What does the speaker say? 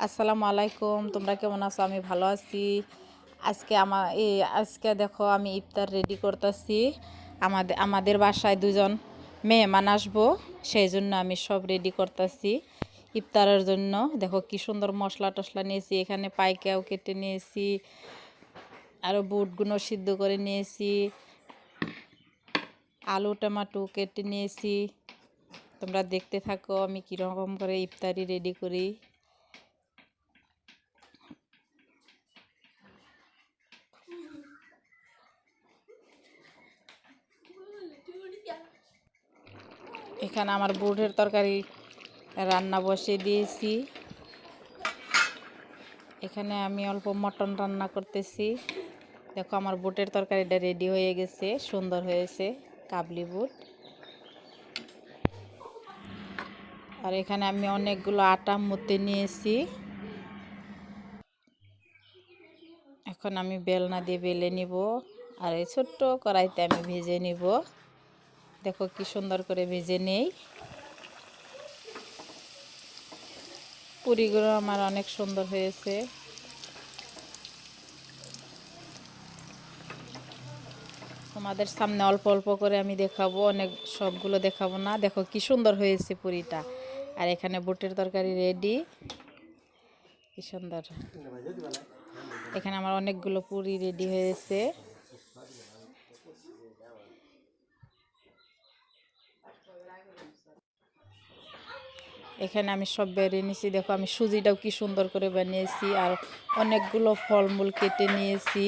আসসালামু আলাইকুম, তোমরা কেমন আছো? আমি ভালো আছি। আজকে দেখো আমি ইফতার রেডি করতেছি। আমাদের বাসায় দুজন মেহমান আসবো, সেই জন্য আমি সব রেডি করতেছি ইফতারের জন্য। দেখো কি সুন্দর মশলা টশলা নিয়েছি, এখানে পাইকাও কেটে নিয়েছি, আরও বুটগুলো সিদ্ধ করে নিয়েছি, আলু টমেটো কেটে নিয়েছি। তোমরা দেখতে থাকো আমি কীরকম করে ইফতারি রেডি করি। এখানে আমার বুটের তরকারি রান্না বসিয়ে দিয়েছি। এখানে আমি অল্প মটন রান্না করতেছি। দেখো আমার বুটের তরকারিটা রেডি হয়ে গেছে, সুন্দর হয়েছে কাবলি বুট। আর এখানে আমি অনেকগুলো আটা মতে নিয়েছি। এখন আমি বেলনা দিয়ে বেলে নিব, আর এই ছোট্ট কড়াইতে আমি ভেজে নিব। দেখো কি সুন্দর করে ভেজে নেই। পুরিগুলো আমার অনেক সুন্দর হয়েছে। তোমাদের সামনে অল্প অল্প করে আমি দেখাবো, অনেক সবগুলো দেখাবো না। দেখো কি সুন্দর হয়েছে পুরিটা। আর এখানে বুটের তরকারি রেডি, কি সুন্দর। এখানে আমার অনেকগুলো পুরি রেডি হয়েছে। এখানে আমি সব বেরিয়ে নিয়েছি। দেখো আমি সুজিটাও কি সুন্দর করে বানিয়েছি, আর অনেকগুলো ফলমূল কেটে নিয়েছি।